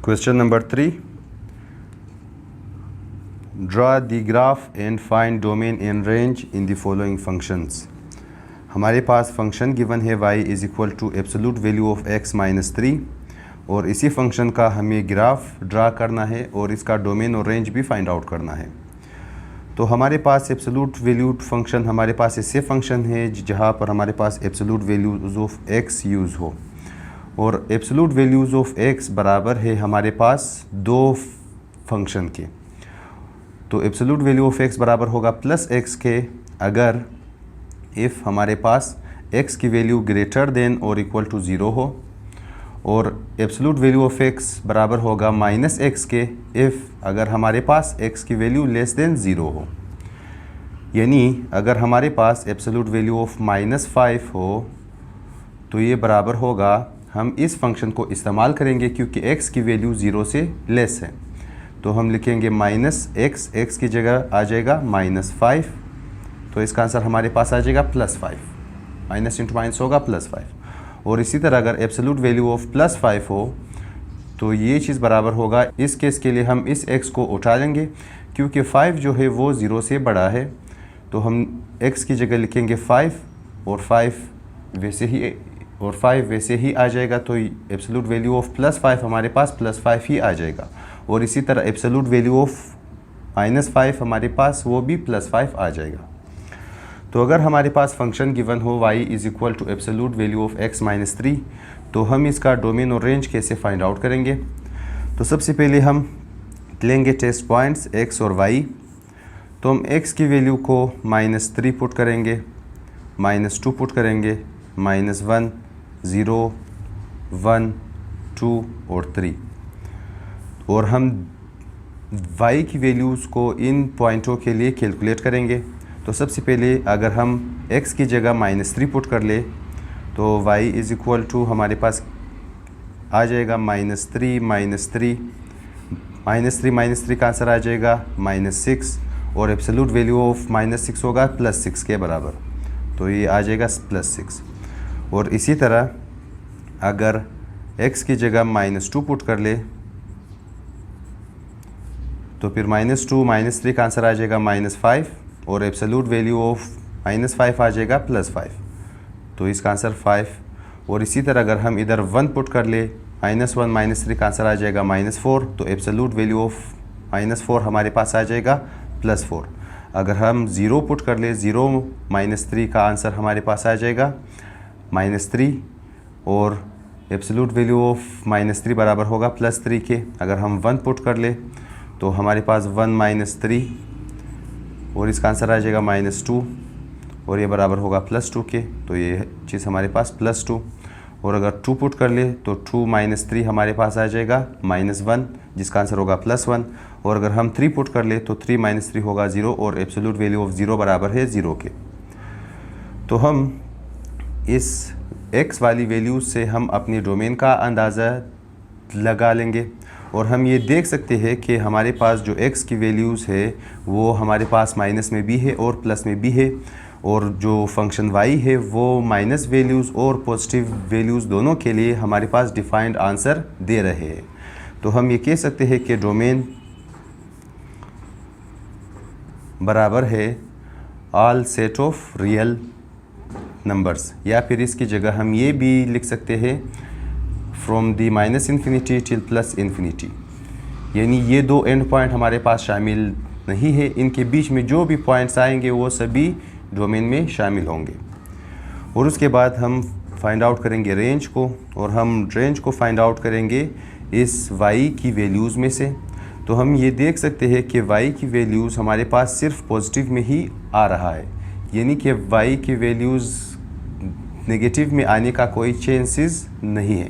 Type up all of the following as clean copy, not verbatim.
Question number 3. Draw the graph and find domain and range in the following functions. हमारे पास function given है y is equal to absolute value of x minus 3 और इसी function का हमें graph draw करना है और इसका डोमेन और रेंज भी फाइंड आउट करना है। तो हमारे पास एब्सोल्यूट वैल्यूड फंक्शन हमारे पास ऐसे फंक्शन है जहाँ पर हमारे पास absolute values of x use हो और एब्सोल्यूट वैल्यूज़ ऑफ x बराबर है हमारे पास दो फंक्शन के। तो एब्सोल्यूट वैल्यू ऑफ x बराबर होगा प्लस x के अगर इफ़ हमारे पास x की वैल्यू ग्रेटर देन और इक्वल टू 0 हो, और एब्सोल्यूट वैल्यू ऑफ x बराबर होगा माइनस x के इफ़ अगर हमारे पास x की वैल्यू लेस देन 0 हो। यानी अगर हमारे पास एब्सोल्यूट वैल्यू ऑफ -5 हो तो ये बराबर होगा, हम इस फंक्शन को इस्तेमाल करेंगे क्योंकि x की वैल्यू 0 से लेस है, तो हम लिखेंगे -x की जगह आ जाएगा -5, तो इसका आंसर हमारे पास आ जाएगा +5, माइनस इंटू माइनस होगा +5। और इसी तरह अगर एब्सोल्यूट वैल्यू ऑफ +5 हो तो ये चीज़ बराबर होगा, इस केस के लिए हम इस x को उठा लेंगे क्योंकि 5 जो है वो 0 से बड़ा है, तो हम x की जगह लिखेंगे 5 और 5 वैसे ही आ जाएगा, तो एब्सोल्यूट वैल्यू ऑफ +5 हमारे पास +5 ही आ जाएगा। और इसी तरह एब्सोल्यूट वैल्यू ऑफ -5 हमारे पास वो भी +5 आ जाएगा। तो अगर हमारे पास फंक्शन गिवन हो y is equal to absolute value of x minus 3, तो हम इसका डोमेन और रेंज कैसे फाइंड आउट करेंगे। तो सबसे पहले हम लेंगे टेस्ट पॉइंट्स x और y। तो हम x की वैल्यू को -3 पुट करेंगे, -2 पुट करेंगे, -1, 0, 1, 2 और 3, और हम y की वैल्यूज़ को इन पॉइंटों के लिए कैलकुलेट करेंगे। तो सबसे पहले अगर हम x की जगह -3 पुट कर ले तो y इज़ इक्वल टू हमारे पास आ जाएगा -3 का आंसर आ जाएगा -6, और एब्सोल्यूट वैल्यू ऑफ -6 होगा +6 के बराबर, तो ये आ जाएगा +6। और इसी तरह अगर x की जगह -2 पुट कर ले तो फिर -3 का आंसर आ जाएगा -5, और एब्सोल्यूट वैल्यू ऑफ -5 आ जाएगा +5, तो इसका आंसर 5। और इसी तरह अगर हम इधर 1 पुट कर ले, -1 -3 का आंसर आ जाएगा -4, तो एब्सोल्यूट वैल्यू ऑफ -4 हमारे पास आ जाएगा +4। अगर हम 0 पुट कर ले, 0 -3 का आंसर हमारे पास आ जाएगा -3, और एब्सोल्यूट वैल्यू ऑफ -3 बराबर होगा +3 के। अगर हम 1 पुट कर ले तो हमारे पास 1 -3 और इसका आंसर आ जाएगा -2, और ये बराबर होगा +2 के, तो ये चीज़ हमारे पास +2। और अगर 2 पुट कर ले तो 2 - 3 हमारे पास आ जाएगा -1, जिसका आंसर होगा +1। और अगर हम 3 पुट कर ले तो 3 - 3 होगा 0, और एब्सोल्यूट वैल्यू ऑफ 0 बराबर है 0 के। तो हम इस x वाली वैल्यूज से हम अपनी डोमेन का अंदाज़ा लगा लेंगे, और हम ये देख सकते हैं कि हमारे पास जो x की वैल्यूज़ है वो हमारे पास माइनस में भी है और प्लस में भी है, और जो फंक्शन y है वो माइनस वैल्यूज़ और पॉजिटिव वैल्यूज़ दोनों के लिए हमारे पास डिफाइंड आंसर दे रहे हैं। तो हम ये कह सकते हैं कि डोमेन बराबर है all set of real numbers, या फिर इसकी जगह हम ये भी लिख सकते हैं फ्रॉम दी -∞ टिल +∞। यानी ये दो एंड पॉइंट हमारे पास शामिल नहीं है, इनके बीच में जो भी पॉइंट्स आएंगे वो सभी डोमेन में शामिल होंगे। और उसके बाद हम फाइंड आउट करेंगे रेंज को, और हम रेंज को फाइंड आउट करेंगे इस y की वैल्यूज़ में से। तो हम ये देख सकते हैं कि y की वैल्यूज़ हमारे पास सिर्फ पॉजिटिव में ही आ रहा है, यानी कि y की वैल्यूज़ नेगेटिव में आने का कोई चांसेस नहीं है।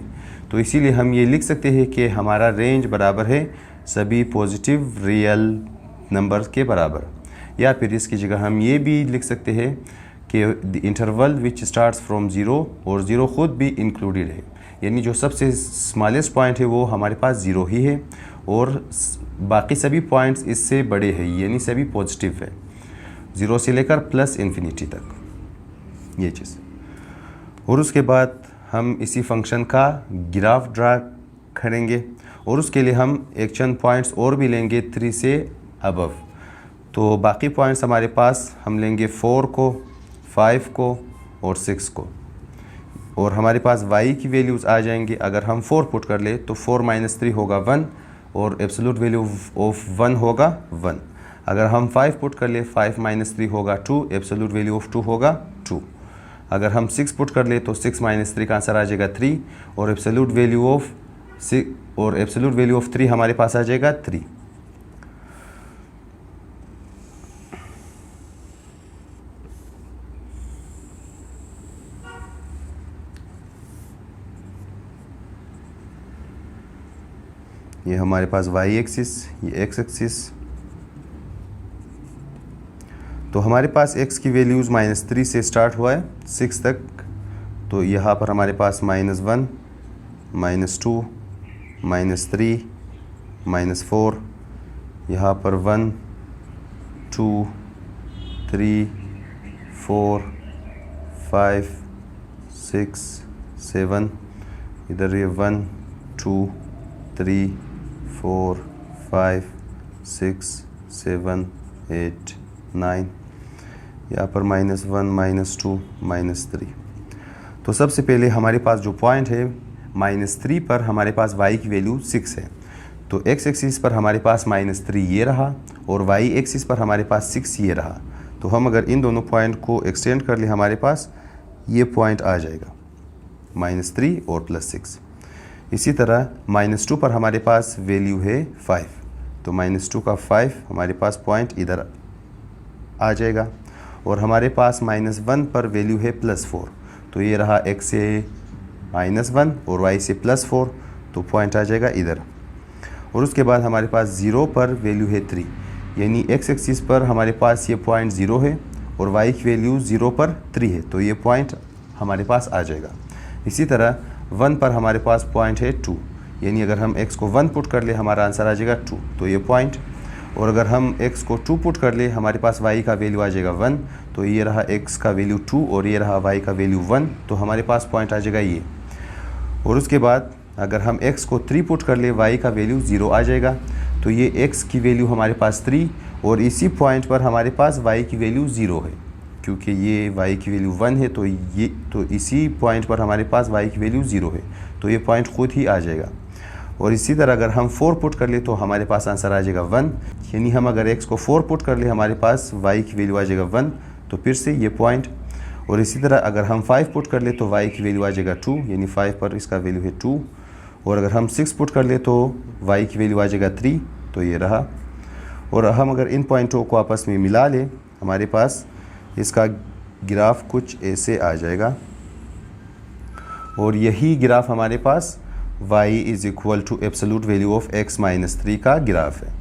तो इसीलिए हम ये लिख सकते हैं कि हमारा रेंज बराबर है सभी पॉजिटिव रियल नंबर्स के बराबर, या फिर इसकी जगह हम ये भी लिख सकते हैं कि the interval which starts from 0, और 0 ख़ुद भी इंक्लूडेड है, यानी जो सबसे स्मॉलेस्ट पॉइंट है वो हमारे पास 0 ही है, और बाकी सभी पॉइंट्स इससे बड़े हैं, यानी सभी पॉजिटिव है, 0 से लेकर +∞ तक ये चीज़। और उसके बाद हम इसी फंक्शन का ग्राफ ड्रा करेंगे और उसके लिए हम एक चंद पॉइंट्स और भी लेंगे 3 से अबव। तो बाकी पॉइंट्स हमारे पास हम लेंगे 4 को, 5 को और 6 को, और हमारे पास y की वैल्यूज़ आ जाएंगी। अगर हम 4 पुट कर ले तो 4 - 3 होगा 1 और एब्सोल्यूट वैल्यू ऑफ 1 होगा 1। अगर हम 5 पुट कर ले 5 - 3 होगा 2, एब्सोल्यूट वैल्यू ऑफ 2 होगा 2। अगर हम 6 पुट कर ले तो 6 - 3 का आंसर आ जाएगा 3 और एब्सोल्यूट वैल्यू ऑफ 3 हमारे पास आ जाएगा 3। ये हमारे पास y एक्सिस, ये x एक्सिस। तो हमारे पास x की वैल्यूज़ -3 से स्टार्ट हुआ है 6 तक। तो यहाँ पर हमारे पास -1, -2, -3, -4, यहाँ पर 1, 2, 3, 4, 5, 6, 7, इधर ये 1, 2, 3, 4, 5, 6, 7, 8, 9, यहाँ पर -1, -2, -3। तो सबसे पहले हमारे पास जो पॉइंट है -3 पर हमारे पास y की वैल्यू 6 है। तो x एक्सिस पर हमारे पास -3 ये रहा और y एक्सिस पर हमारे पास 6 ये रहा। तो हम अगर इन दोनों पॉइंट को एक्सटेंड कर ले हमारे पास ये पॉइंट आ जाएगा -3 और +6। इसी तरह -2 पर हमारे पास वैल्यू है 5, तो -2 का 5 हमारे पास पॉइंट इधर आ जाएगा। और हमारे पास -1 पर वैल्यू है +4, तो ये रहा x से -1 और y से +4, तो पॉइंट आ जाएगा इधर। और उसके बाद हमारे पास 0 पर वैल्यू है 3, यानी x एक्सिस पर हमारे पास ये पॉइंट 0 है और y की वैल्यू 0 पर 3 है, तो ये पॉइंट हमारे पास आ जाएगा। इसी तरह 1 पर हमारे पास पॉइंट है 2, यानी अगर हम x को 1 पुट कर ले हमारा आंसर आ जाएगा 2, तो ये पॉइंट। और अगर हम x को 2 पुट कर ले हमारे पास y का वैल्यू आ जाएगा 1, तो ये रहा x का वैल्यू 2 और ये रहा y का वैल्यू 1, तो हमारे पास पॉइंट आ जाएगा ये। और उसके बाद अगर हम x को 3 पुट कर ले y का वैल्यू 0 आ जाएगा, तो ये x की वैल्यू हमारे पास 3 और इसी पॉइंट पर हमारे पास y की वैल्यू 0 है, क्योंकि ये y की वैल्यू 1 है, तो इसी पॉइंट पर हमारे पास y की वैल्यू 0 है, तो ये पॉइंट खुद ही आ जाएगा। और इसी तरह अगर हम 4 पुट कर ले तो हमारे पास आंसर आ जाएगा 1, यानी हम अगर x को 4 पुट कर ले हमारे पास y की वैल्यू आ जाएगा 1, तो फिर से ये पॉइंट। और इसी तरह अगर हम 5 पुट कर ले तो y की वैल्यू आ जाएगा 2, यानी 5 पर इसका वैल्यू है 2। और अगर हम 6 पुट कर ले तो y की वैल्यू आ जाएगा 3, तो ये रहा। और हम अगर इन पॉइंटों को आपस में मिला ले हमारे पास इसका ग्राफ कुछ ऐसे आ जाएगा। और यही ग्राफ हमारे पास y is equal to absolute value of x - 3 का ग्राफ है।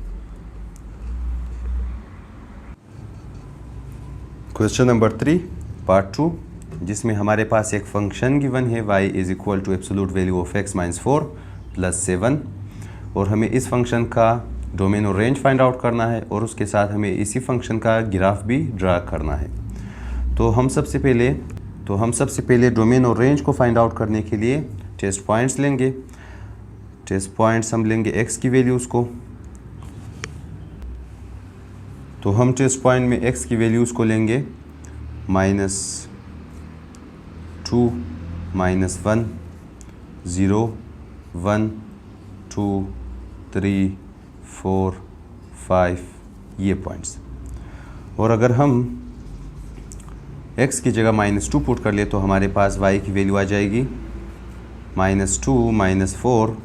क्वेश्चन नंबर 3 पार्ट 2, जिसमें हमारे पास एक फंक्शन गिवन है y is equal to absolute value of x - 4 + 7, और हमें इस फंक्शन का डोमेन और रेंज फाइंड आउट करना है और उसके साथ हमें इसी फंक्शन का ग्राफ भी ड्रा करना है। तो हम सबसे पहले डोमेन और रेंज को फाइंड आउट करने के लिए टेस्ट पॉइंट्स लेंगे। टेस्ट पॉइंट्स हम लेंगे x की वैल्यूज़ को। तो हम टेस्ट पॉइंट में x की वैल्यूज़ को लेंगे -2, -1, 0, 1, 2, 3, 4, 5 ये पॉइंट्स। और अगर हम x की जगह -2 पुट कर ले तो हमारे पास y की वैल्यू आ जाएगी -2 - 4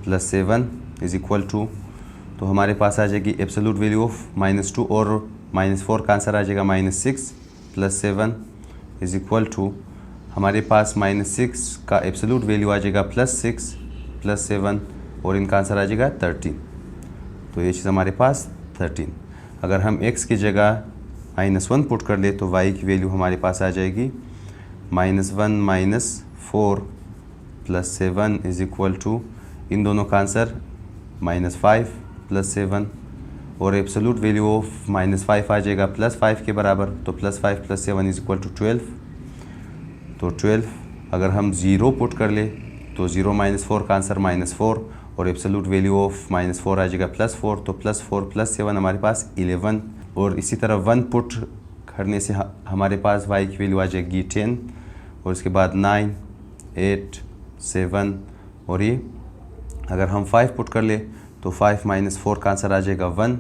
+ 7 इज़ इक्वल टू, तो हमारे पास आ जाएगी एब्सोल्यूट वैल्यू ऑफ -2 और -4 का आंसर आ जाएगा -6 + 7 इज़ इक्वल टू, हमारे पास -6 का एब्सोल्यूट वैल्यू आ जाएगा +6 + 7 और इनका आंसर आ जाएगा 13। तो ये चीज़ हमारे पास 13। अगर हम x की जगह -1 पुट कर ले तो y की वैल्यू हमारे पास आ जाएगी -1 - 4 + 7 इज़ इक्वल टू, इन दोनों का आंसर -5 + 7 और एब्सोल्यूट वैल्यू ऑफ -5 आ जाएगा +5 के बराबर, तो +5 + 7 इज़ इक्वल टू 12। तो 12 अगर हम 0 पुट कर ले तो 0 - 4 का आंसर -4 और एब्सोल्यूट वैल्यू ऑफ -4 आ जाएगा +4, तो +4 + 7 हमारे पास 11। और इसी तरह 1 पुट करने से हमारे पास y की वैल्यू आ जाएगी 10, और इसके बाद 9, 8, 7, और ये अगर हम 5 पुट कर ले तो 5 - 4 का आंसर आ जाएगा 1,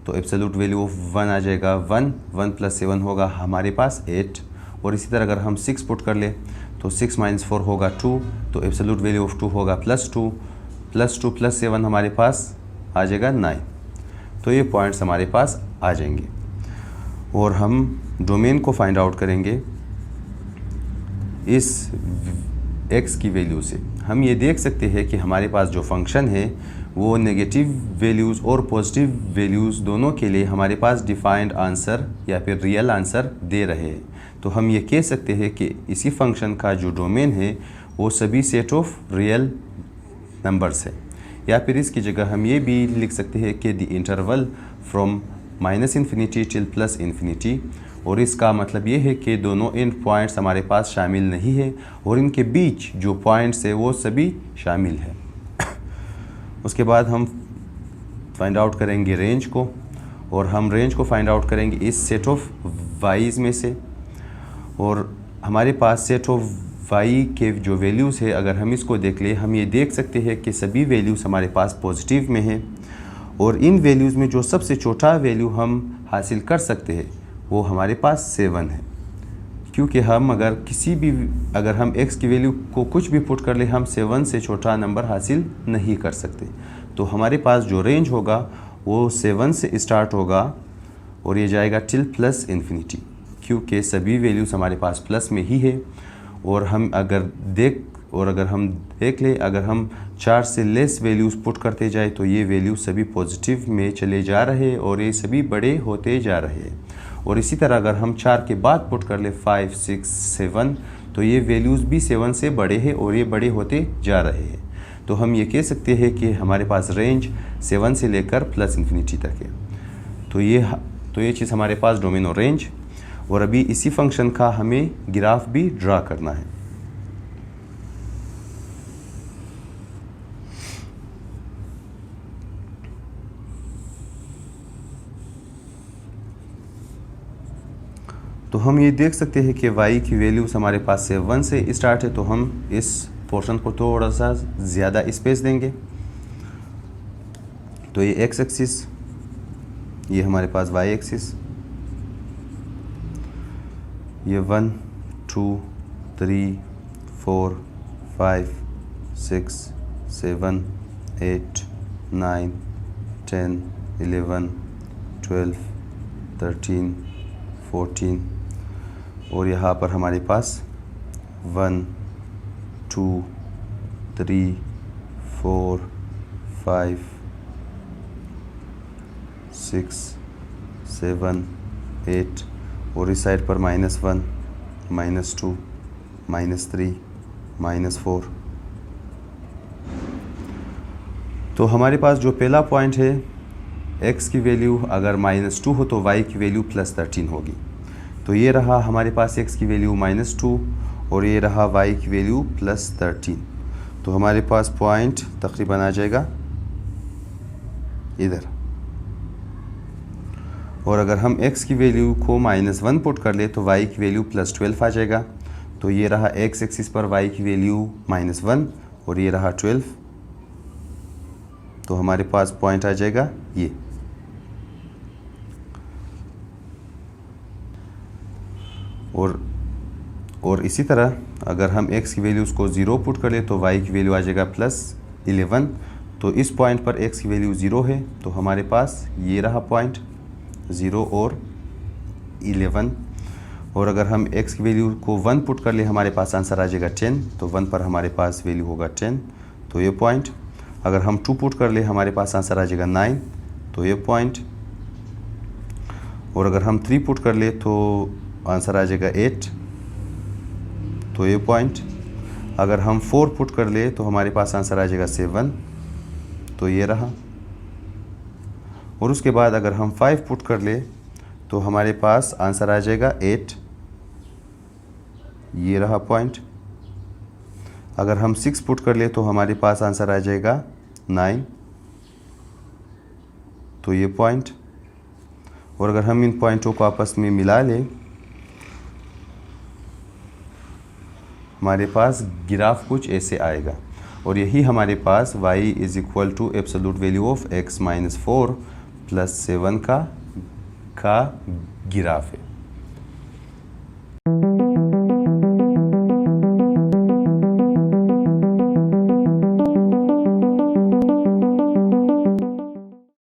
तो एब्सोल्यूट वैल्यू ऑफ 1 आ जाएगा 1, 1 + 7 होगा हमारे पास 8। और इसी तरह अगर हम 6 पुट कर ले तो 6 - 4 होगा 2, तो एब्सोल्यूट वैल्यू ऑफ 2 होगा +2, +2 + 7 हमारे पास आ जाएगा 9। तो ये पॉइंट्स हमारे पास आ जाएंगे और हम डोमेन को फाइंड आउट करेंगे इस x की वैल्यू से। हम ये देख सकते हैं कि हमारे पास जो फंक्शन है वो नेगेटिव वैल्यूज़ और पॉजिटिव वैल्यूज़ दोनों के लिए हमारे पास डिफाइंड आंसर या फिर रियल आंसर दे रहे हैं। तो हम ये कह सकते हैं कि इसी फंक्शन का जो डोमेन है वो सभी सेट ऑफ रियल नंबर्स है। या फिर इसकी जगह हम ये भी लिख सकते हैं कि द इंटरवल फ्रॉम -∞ टिल +∞, और इसका मतलब ये है कि दोनों इन पॉइंट्स हमारे पास शामिल नहीं है और इनके बीच जो पॉइंट्स है वो सभी शामिल है। उसके बाद हम फाइंड आउट करेंगे रेंज को, और हम रेंज को फाइंड आउट करेंगे इस सेट ऑफ वाइज में से। और हमारे पास सेट ऑफ वाई के जो वैल्यूज़ है अगर हम इसको देख ले, हम ये देख सकते हैं कि सभी वैल्यूज़ हमारे पास पॉजिटिव में है, और इन वैल्यूज़ में जो सबसे छोटा वैल्यू हम हासिल कर सकते हैं वो हमारे पास 7 है। क्योंकि हम अगर हम x की वैल्यू को कुछ भी पुट कर ले, हम 7 से छोटा नंबर हासिल नहीं कर सकते। तो हमारे पास जो रेंज होगा वो 7 से स्टार्ट होगा और ये जाएगा टिल +∞, क्योंकि सभी वैल्यूज़ हमारे पास प्लस में ही है। और अगर हम देख ले, अगर हम 4 से लेस वैल्यूज़ पुट करते जाए तो ये वैल्यू सभी पॉजिटिव में चले जा रहे हैं और ये सभी बड़े होते जा रहे हैं। और इसी तरह अगर हम 4 के बाद पुट कर ले 5, 6, 7, तो ये वैल्यूज़ भी 7 से बड़े हैं और ये बड़े होते जा रहे हैं। तो हम ये कह सकते हैं कि हमारे पास रेंज 7 से लेकर +∞ तक है। तो ये चीज़ हमारे पास डोमेन और रेंज। और अभी इसी फंक्शन का हमें ग्राफ भी ड्रा करना है। तो हम ये देख सकते हैं कि y की वैल्यूज़ हमारे पास 7 से स्टार्ट है, तो हम इस पोर्शन को थोड़ा सा ज़्यादा स्पेस देंगे। तो ये x एक्सिस, ये हमारे पास y एक्सिस, ये 1, 2, 3, 4, 5, 6, 7, 8, 9, 10, 11, 12, 13, 14, और यहाँ पर हमारे पास 1, 2, 3, 4, 5, 6, 7, 8, और इस साइड पर -1, -2, -3, -4। तो हमारे पास जो पहला पॉइंट है, x की वैल्यू अगर -2 हो तो y की वैल्यू +13 होगी। तो ये रहा हमारे पास x की वैल्यू -2 और ये रहा y की वैल्यू +13। तो हमारे पास पॉइंट तकरीबन आ जाएगा इधर। और अगर हम x की वैल्यू को -1 पुट कर ले तो y की वैल्यू +12 आ जाएगा। तो ये रहा x एक्सिस पर y की वैल्यू -1 और ये रहा 12। तो हमारे पास पॉइंट आ जाएगा ये। और इसी तरह अगर हम x की वैल्यूज़ को 0 पुट कर ले तो y की वैल्यू आ जाएगा +11। तो इस पॉइंट पर x की वैल्यू 0 है, तो हमारे पास ये रहा पॉइंट 0 और 11। और अगर हम x की वैल्यू को 1 पुट कर ले हमारे पास आंसर आ जाएगा 10। तो 1 पर हमारे पास वैल्यू होगा 10, तो ये पॉइंट। अगर हम 2 पुट कर ले हमारे पास आंसर आ जाएगा 9, तो ये पॉइंट। और अगर हम 3 पुट कर ले तो आंसर आ जाएगा 8, तो ये पॉइंट। अगर हम 4 पुट कर ले तो हमारे पास आंसर आ जाएगा 7, तो ये रहा। और उसके बाद अगर हम 5 पुट कर ले तो हमारे पास आंसर आ जाएगा 8, ये रहा पॉइंट। अगर हम 6 पुट कर ले तो हमारे पास आंसर आ जाएगा 9, तो ये पॉइंट, और अगर हम इन पॉइंटों को आपस में मिला लें, हमारे पास ग्राफ कुछ ऐसे आएगा, और यही हमारे पास y is equal to absolute value of x - 4 + 7 का ग्राफ है।